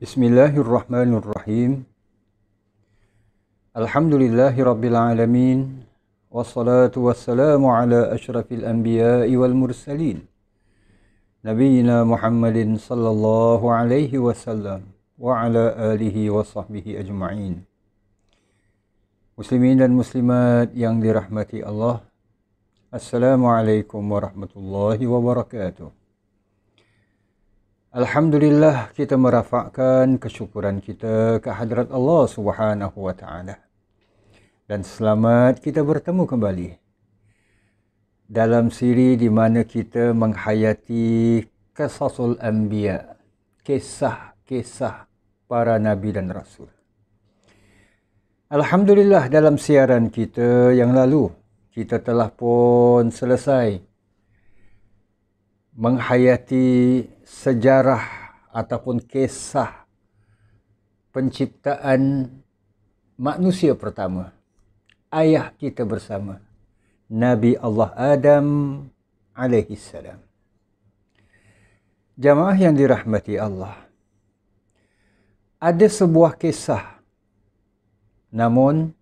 Bismillahirrahmanirrahim. Alhamdulillahi rabbil alamin. Wassalatu wassalamu ala asyrafil anbiya'i wal mursalin. Nabiyyina Muhammadin sallallahu alaihi wasallam wa ala alihi wa sahbihi ajma'in. Muslimin dan muslimat yang dirahmati Allah. Assalamualaikum warahmatullahi wabarakatuh. Alhamdulillah, kita merafakkan kesyukuran kita ke hadrat Allah Subhanahu wa taala. Dan selamat kita bertemu kembali dalam siri di mana kita menghayati Qisasul Anbiya, kisah-kisah para nabi dan rasul. Alhamdulillah, dalam siaran kita yang lalu kita telah pun selesai menghayati sejarah ataupun kisah penciptaan manusia pertama, ayah kita bersama, Nabi Allah Adam alaihi salam. Jamaah yang dirahmati Allah, ada sebuah kisah, namun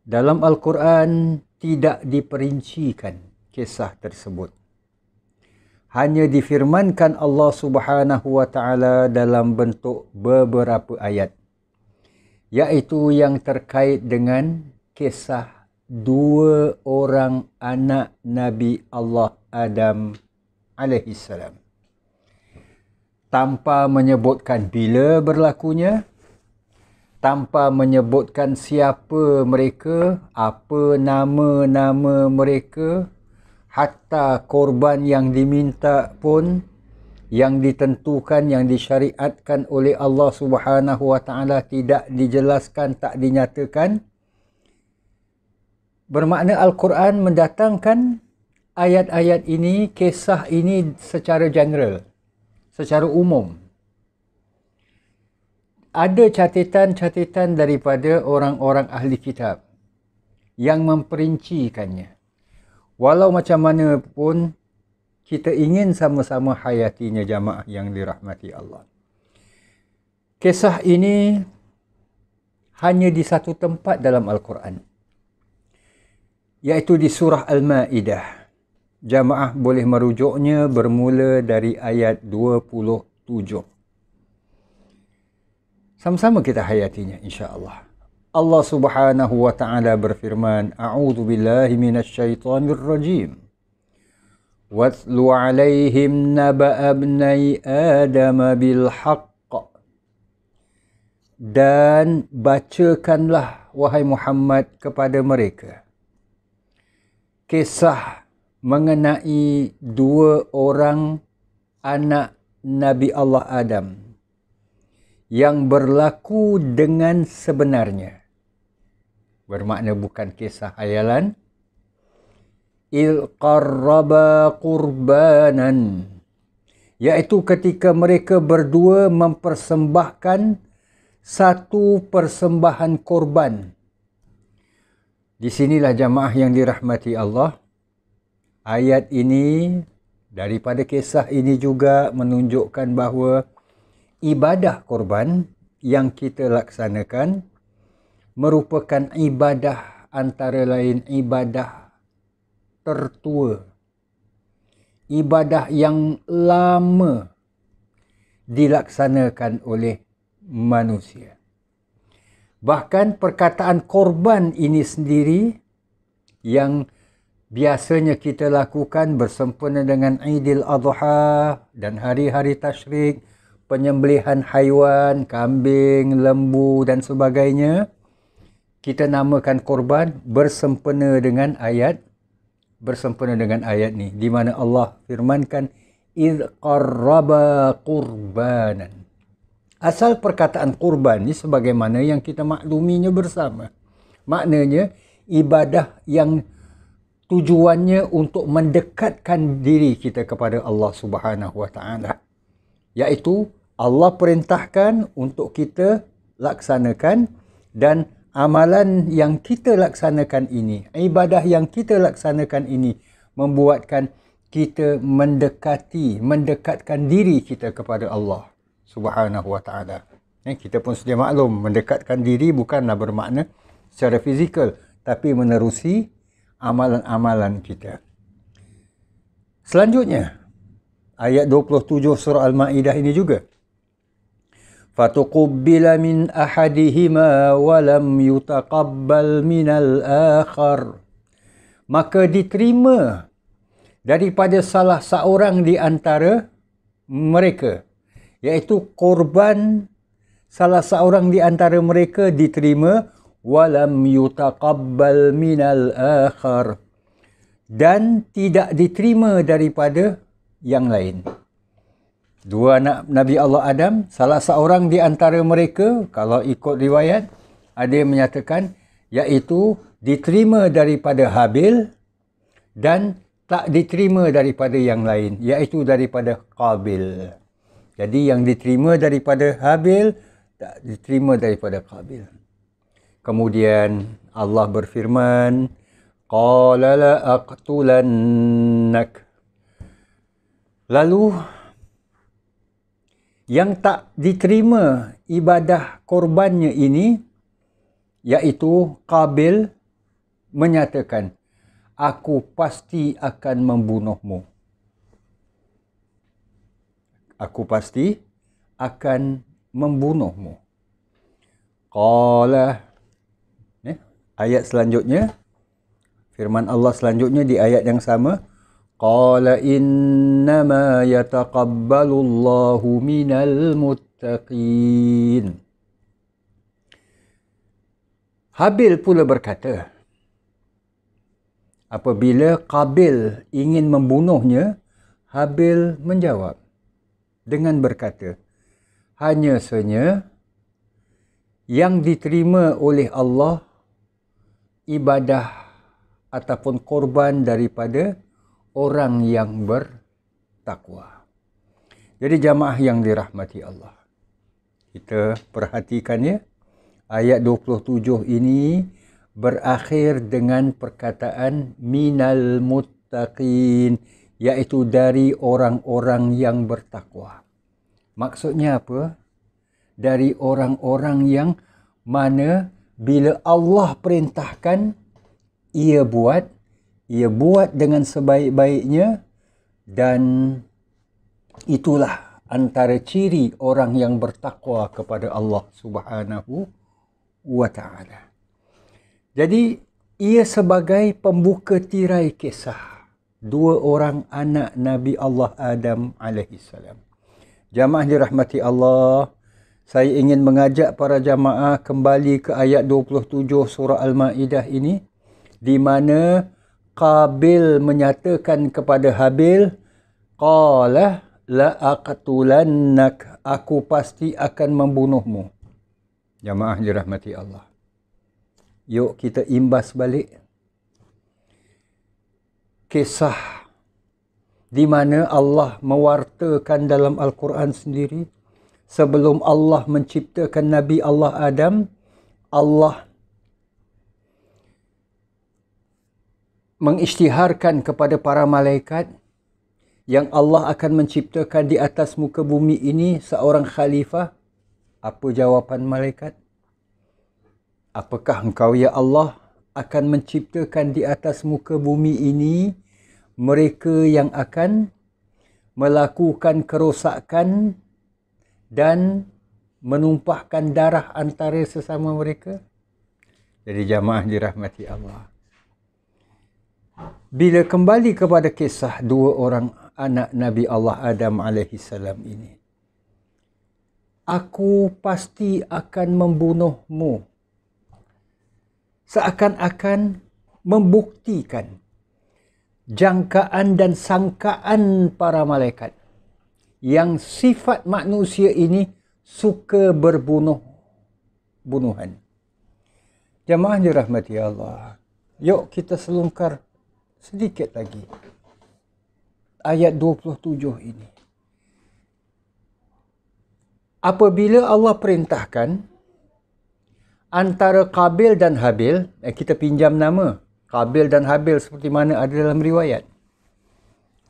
dalam Al-Quran tidak diperincikan kisah tersebut. Hanya difirmankan Allah Subhanahu wa taala dalam bentuk beberapa ayat, iaitu yang terkait dengan kisah dua orang anak Nabi Allah Adam alaihi salam, tanpa menyebutkan bila berlakunya, tanpa menyebutkan siapa mereka, apa nama-nama mereka, hatta korban yang diminta pun, yang ditentukan, yang disyariatkan oleh Allah Subhanahu wa taala tidak dijelaskan, tak dinyatakan. Bermakna Al-Quran mendatangkan ayat-ayat ini, kisah ini secara general, secara umum. Ada catatan-catatan daripada orang-orang ahli kitab yang memperincikannya. Walau macam mana pun, kita ingin sama-sama hayatinya, jamaah yang dirahmati Allah. Kisah ini hanya di satu tempat dalam Al-Quran, iaitu di surah Al-Ma'idah. Jamaah boleh merujuknya bermula dari ayat 27. Sama-sama kita hayatinya, insya-Allah. Allah Subhanahu wa taala berfirman, A'udzu billahi minasyaitonir rajim. Watlu 'alaihim naba'a ibnai Adam bil haqq. Dan bacakanlah wahai Muhammad kepada mereka kisah mengenai dua orang anak Nabi Allah Adam yang berlaku dengan sebenarnya. Bermakna bukan kisah hayalan. Il qarraba qurbanan, iaitu ketika mereka berdua mempersembahkan satu persembahan korban. Di sinilah jamaah yang dirahmati Allah, ayat ini daripada kisah ini juga menunjukkan bahawa ibadah korban yang kita laksanakan merupakan ibadah antara lain ibadah tertua, ibadah yang lama dilaksanakan oleh manusia. Bahkan perkataan korban ini sendiri yang biasanya kita lakukan bersempena dengan Aidil Adha dan hari-hari tasyrik, penyembelihan haiwan, kambing, lembu dan sebagainya, kita namakan korban bersempena dengan ayat ni, di mana Allah firmankan idh qarraba qurbanan. Asal perkataan kurban ni sebagaimana yang kita makluminya bersama, maknanya ibadah yang tujuannya untuk mendekatkan diri kita kepada Allah Subhanahu wa taala, iaitu Allah perintahkan untuk kita laksanakan, dan amalan yang kita laksanakan ini, ibadah yang kita laksanakan ini membuatkan kita mendekatkan diri kita kepada Allah Subhanahu wa ta'ala. Kita pun sedia maklum, mendekatkan diri bukanlah bermakna secara fizikal, tapi menerusi amalan-amalan kita. Selanjutnya, ayat 27 surah Al-Ma'idah ini juga. Fatuqubbila min ahadihima walam yutaqabbal minal akhar. Maka diterima daripada salah seorang di antara mereka, iaitu korban salah seorang di antara mereka diterima, walam yutaqabbal minal akhar, dan tidak diterima daripada yang lain. Dua anak Nabi Allah Adam, salah seorang di antara mereka, kalau ikut riwayat, ada yang menyatakan iaitu diterima daripada Habil dan tak diterima daripada yang lain, iaitu daripada Qabil. Jadi yang diterima daripada Habil, tak diterima daripada Qabil. Kemudian Allah berfirman, qala la aqtulannak. Lalu yang tak diterima ibadah korbannya ini, iaitu Qabil, menyatakan, aku pasti akan membunuhmu. Aku pasti akan membunuhmu. Qala, ayat selanjutnya, firman Allah selanjutnya di ayat yang sama, qala innama yataqabbalu Allahu minal muttaqin. Habil pula berkata, apabila Qabil ingin membunuhnya, Habil menjawab dengan berkata, hanya saja yang diterima oleh Allah ibadah ataupun korban daripada orang yang bertakwa. Jadi jamaah yang dirahmati Allah, kita perhatikan ya, ayat 27 ini berakhir dengan perkataan minal muttaqin, iaitu dari orang-orang yang bertakwa. Maksudnya apa? Dari orang-orang yang mana bila Allah perintahkan, ia buat dengan sebaik-baiknya, dan itulah antara ciri orang yang bertakwa kepada Allah Subhanahu wa ta'ala. Jadi ia sebagai pembuka tirai kisah dua orang anak Nabi Allah Adam alaihissalam. Jamaah dirahmati Allah, saya ingin mengajak para jamaah kembali ke ayat 27 surah Al-Ma'idah ini, di mana Qabil menyatakan kepada Habil, qala la aqtulannak, aku pasti akan membunuhmu. Jamaah dirahmati Allah, yuk kita imbas balik kisah di mana Allah mewartakan dalam Al-Quran sendiri, sebelum Allah menciptakan Nabi Allah Adam, Allah mengisytiharkan kepada para malaikat yang Allah akan menciptakan di atas muka bumi ini seorang khalifah. Apa jawapan malaikat? Apakah engkau ya Allah akan menciptakan di atas muka bumi ini mereka yang akan melakukan kerosakan dan menumpahkan darah antara sesama mereka? Jadi jamaah dirahmati Allah, bila kembali kepada kisah dua orang anak Nabi Allah Adam alaihissalam ini, aku pasti akan membunuhmu, seakan-akan membuktikan jangkaan dan sangkaan para malaikat yang sifat manusia ini suka bunuhan. Jamaah dirahmati Allah, yuk kita selongkar sedikit lagi ayat 27 ini. Apabila Allah perintahkan antara Qabil dan Habil, kita pinjam nama Qabil dan Habil seperti mana ada dalam riwayat.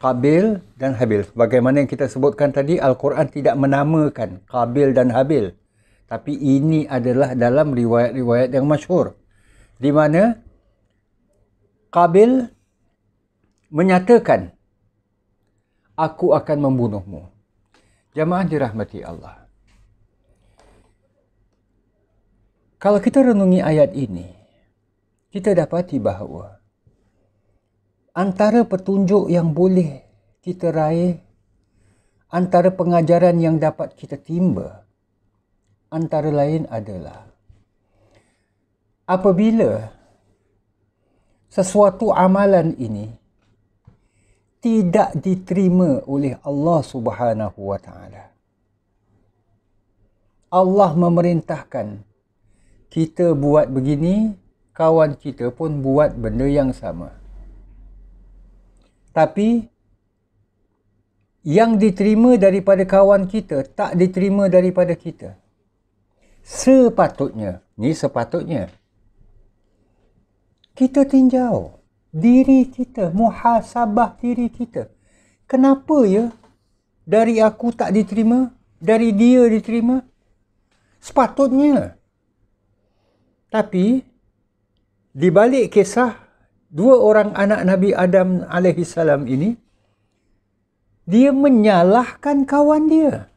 Qabil dan Habil. Bagaimana yang kita sebutkan tadi, Al-Quran tidak menamakan Qabil dan Habil. Tapi ini adalah dalam riwayat-riwayat yang masyhur. Di mana Qabil menyatakan, aku akan membunuhmu. Jamaah dirahmati Allah. Kalau kita renungi ayat ini, kita dapati bahawa antara petunjuk yang boleh kita raih, antara pengajaran yang dapat kita timba, antara lain adalah apabila sesuatu amalan ini tidak diterima oleh Allah Subhanahu wa taala, Allah memerintahkan kita buat begini, kawan kita pun buat benda yang sama. Tapi yang diterima daripada kawan kita tak diterima daripada kita. Sepatutnya kita tinjau diri kita, muhasabah diri kita. Kenapa ya dari aku tak diterima, dari dia diterima? Sepatutnya. Tapi di balik kisah dua orang anak Nabi Adam alaihi salam ini, dia menyalahkan kawan dia.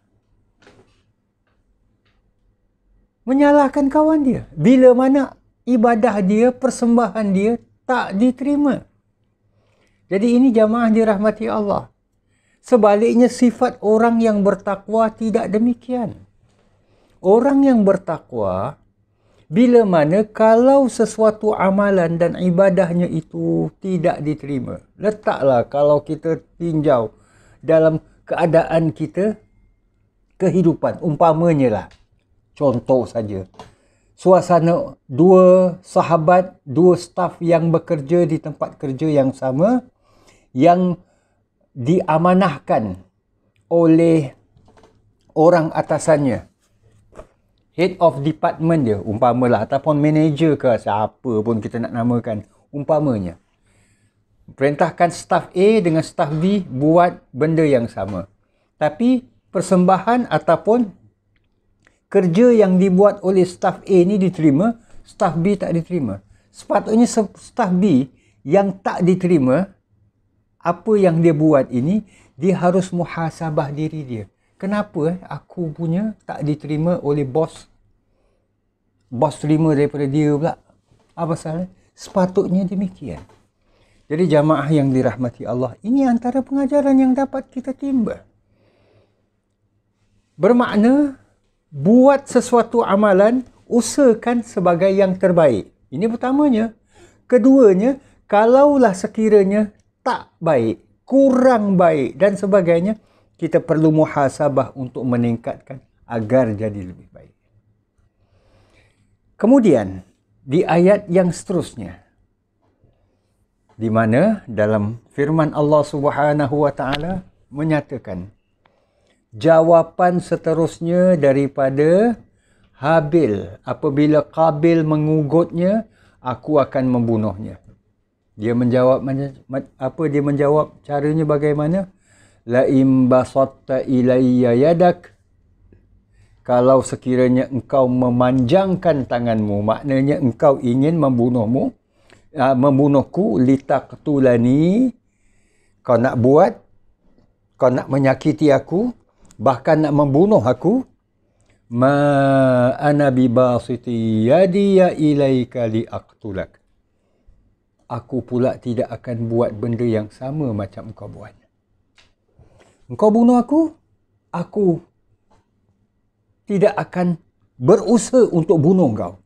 Menyalahkan kawan dia. Bila mana ibadah dia, persembahan dia tak diterima. Jadi ini jamaah dirahmati Allah. Sebaliknya sifat orang yang bertakwa tidak demikian. Orang yang bertakwa, bila mana kalau sesuatu amalan dan ibadahnya itu tidak diterima. Letaklah kalau kita tinjau dalam keadaan kita, kehidupan. Umpamanya lah, contoh saja. Suasana dua sahabat, dua staf yang bekerja di tempat kerja yang sama, yang diamanahkan oleh orang atasannya. Head of department dia, umpamalah, ataupun manager ke siapa pun kita nak namakan, umpamanya. Perintahkan staf A dengan staf B buat benda yang sama. Tapi persembahan ataupun kerja yang dibuat oleh staf A ni diterima, staf B tak diterima. Sepatutnya staf B yang tak diterima, apa yang dia buat ini, dia harus muhasabah diri dia. Kenapa aku punya tak diterima oleh bos? Bos terima daripada dia pula. Apa salah? Sepatutnya demikian. Jadi jamaah yang dirahmati Allah, ini antara pengajaran yang dapat kita timba. Bermakna, buat sesuatu amalan, usahakan sebagai yang terbaik. Ini pertamanya. Keduanya, kalaulah sekiranya tak baik, kurang baik dan sebagainya, kita perlu muhasabah untuk meningkatkan agar jadi lebih baik. Kemudian, di ayat yang seterusnya, di mana dalam firman Allah Subhanahu wa taala menyatakan, jawapan seterusnya daripada Habil, apabila Qabil mengugutnya, aku akan membunuhnya. Dia menjawab apa? Dia menjawab caranya bagaimana? La im basatta ilayya yadak, kalau sekiranya engkau memanjangkan tanganmu, maknanya engkau ingin membunuhku, litaqtulani, kau nak buat, kau nak menyakiti aku, bahkan nak membunuh aku, ma ana bibasiti yadiya ilaika liaqtulak, aku pula tidak akan buat benda yang sama macam engkau buat. Engkau bunuh aku tidak akan berusaha untuk bunuh engkau.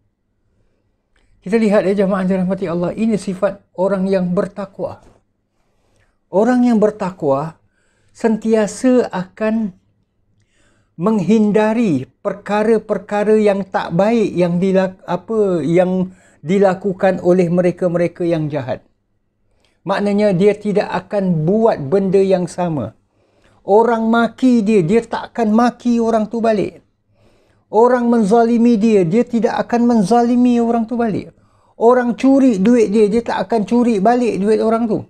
Kita lihat ya jemaah dirahmati Allah, ini sifat orang yang bertakwa. Orang yang bertakwa sentiasa akan menghindari perkara-perkara yang tak baik yang dilakukan oleh mereka-mereka yang jahat. Maknanya dia tidak akan buat benda yang sama. Orang maki dia, dia tak akan maki orang tu balik. Orang menzalimi dia, dia tidak akan menzalimi orang tu balik. Orang curi duit dia, dia tak akan curi balik duit orang tu.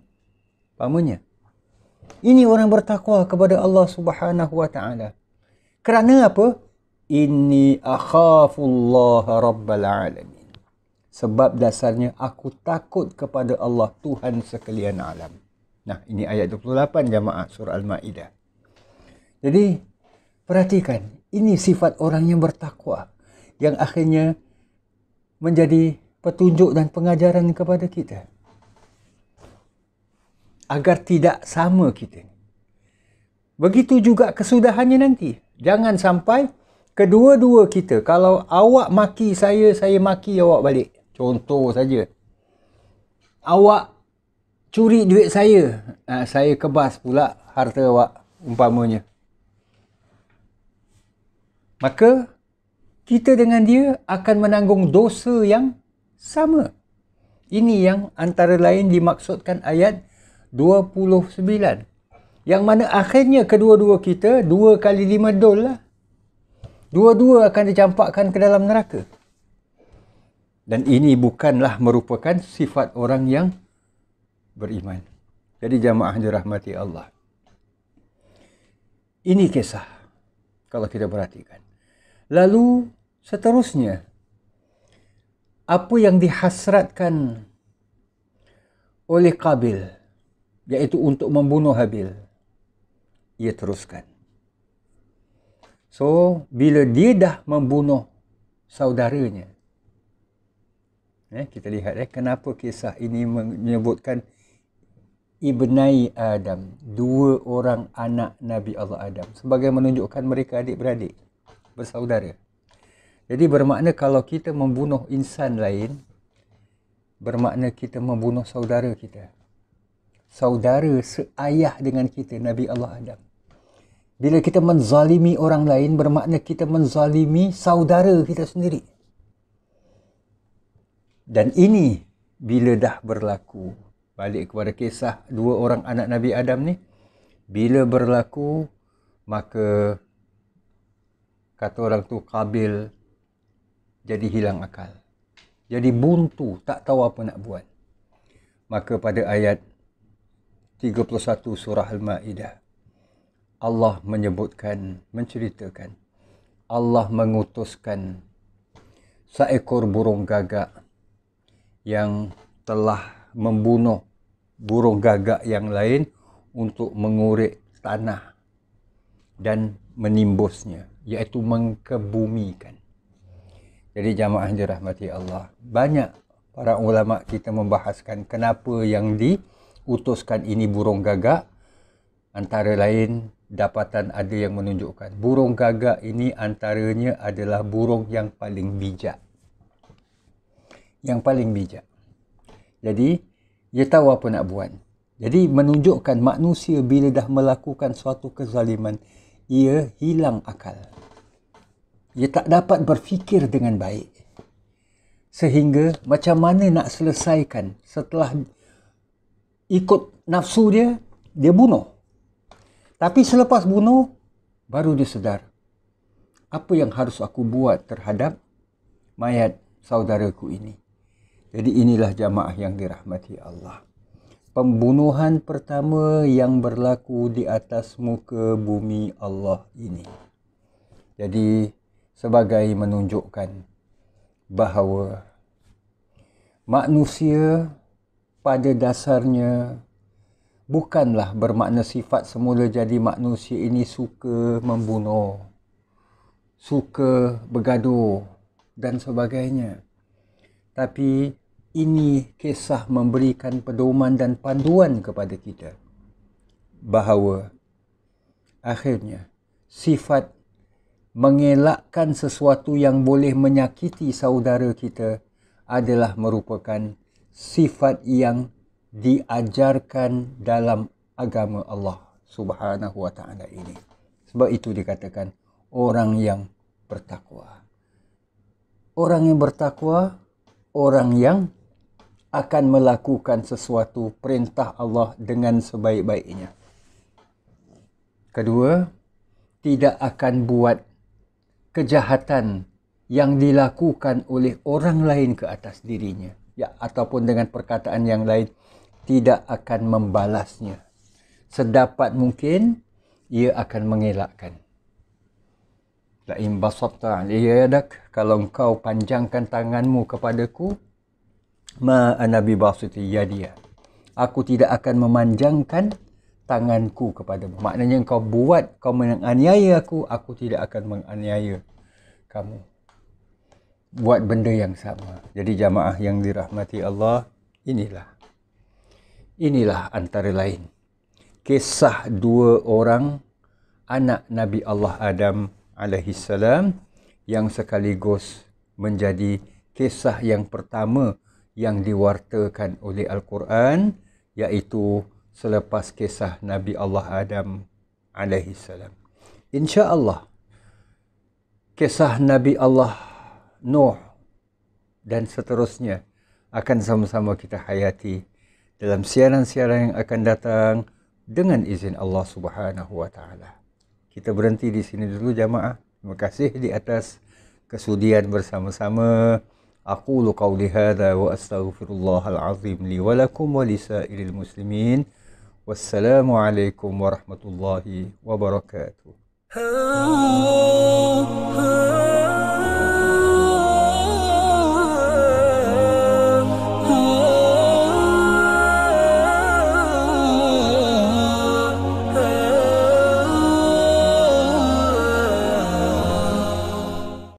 Pahamnya? Ini orang bertakwa kepada Allah Subhanahu wa taala. Kerana apa? Inni akhafullaha rabbal alamin. Sebab dasarnya aku takut kepada Allah, Tuhan sekalian alam. Nah, ini ayat 28 jamaah surah Al-Ma'idah. Jadi, perhatikan, ini sifat orang yang bertakwa yang akhirnya menjadi petunjuk dan pengajaran kepada kita. Agar tidak sama kita. Begitu juga kesudahannya nanti. Jangan sampai kedua-dua kita, kalau awak maki saya maki awak balik. Contoh saja. Awak curi duit saya kebas pula harta awak, umpamanya. Maka kita dengan dia akan menanggung dosa yang sama. Ini yang antara lain dimaksudkan ayat 29. Yang mana akhirnya kedua-dua kita 2 kali 5 dol lah. Dua-dua akan dicampakkan ke dalam neraka. Dan ini bukanlah merupakan sifat orang yang beriman. Jadi jamaah dirahmati Allah. Ini kisah kalau kita perhatikan. Lalu seterusnya, apa yang dihasratkan oleh Qabil, iaitu untuk membunuh Habil, ia teruskan. So, bila dia dah membunuh saudaranya, kita lihat kenapa kisah ini menyebutkan Ibnai Adam, 2 orang anak Nabi Allah Adam, sebagai menunjukkan mereka adik-beradik, bersaudara. Jadi bermakna kalau kita membunuh insan lain, bermakna kita membunuh saudara kita. Saudara seayah dengan kita, Nabi Allah Adam. Bila kita menzalimi orang lain, bermakna kita menzalimi saudara kita sendiri. Dan ini bila dah berlaku, balik kepada kisah 2 orang anak Nabi Adam ni, bila berlaku, maka kata orang tu Qabil jadi hilang akal. Jadi buntu, tak tahu apa nak buat. Maka pada ayat 31 surah Al-Ma'idah, Allah menyebutkan, menceritakan, Allah mengutuskan seekor burung gagak yang telah membunuh burung gagak yang lain untuk mengorek tanah dan menimbusnya, iaitu mengkebumikan. Jadi jamaah dirahmati Allah, banyak para ulama kita membahaskan kenapa yang diutuskan ini burung gagak. Antara lain, dapatan ada yang menunjukkan burung gagak ini antaranya adalah burung yang paling bijak. Yang paling bijak. Jadi, dia tahu apa nak buat. Jadi, menunjukkan manusia bila dah melakukan suatu kezaliman, ia hilang akal. Ia tak dapat berfikir dengan baik. Sehingga, macam mana nak selesaikan setelah ikut nafsu dia, dia bunuh. Tapi selepas bunuh, baru dia sedar, apa yang harus aku buat terhadap mayat saudaraku ini. Jadi inilah jamaah yang dirahmati Allah. Pembunuhan pertama yang berlaku di atas muka bumi Allah ini. Jadi sebagai menunjukkan bahawa manusia pada dasarnya bukanlah bermakna sifat semula jadi manusia ini suka membunuh, suka bergaduh dan sebagainya. Tapi ini kisah memberikan pedoman dan panduan kepada kita bahawa akhirnya sifat mengelakkan sesuatu yang boleh menyakiti saudara kita adalah merupakan sifat yang diajarkan dalam agama Allah Subhanahu wa taala ini. Sebab itu dikatakan orang yang bertakwa. Orang yang bertakwa, orang yang akan melakukan sesuatu perintah Allah dengan sebaik-baiknya. Kedua, tidak akan buat kejahatan yang dilakukan oleh orang lain ke atas dirinya, ya, ataupun dengan perkataan yang lain, tidak akan membalasnya. sedapat mungkin ia akan mengelakkan. La in basatta alayya yadak, kalau engkau panjangkan tanganmu kepadaku, ma ana bi basiti yadiya, aku tidak akan memanjangkan tanganku kepadamu. Maknanya kau buat, kau menganiaya aku tidak akan menganiaya kamu. Buat benda yang sama. Jadi jamaah yang dirahmati Allah, inilah antara lain kisah dua orang anak Nabi Allah Adam alaihissalam yang sekaligus menjadi kisah yang pertama yang diwartakan oleh Al-Quran, iaitu selepas kisah Nabi Allah Adam alaihissalam. Insya-Allah kisah Nabi Allah Nuh dan seterusnya akan sama-sama kita hayati dalam siaran-siaran yang akan datang dengan izin Allah Subhanahu wa taala. Kita berhenti di sini dulu jamaah. Terima kasih di atas kesudian bersama-sama. Aqulu qawli hadza wa astaghfirullahal azim li wa lakum wa lisairil muslimin. Wassalamu alaikum warahmatullahi wabarakatuh.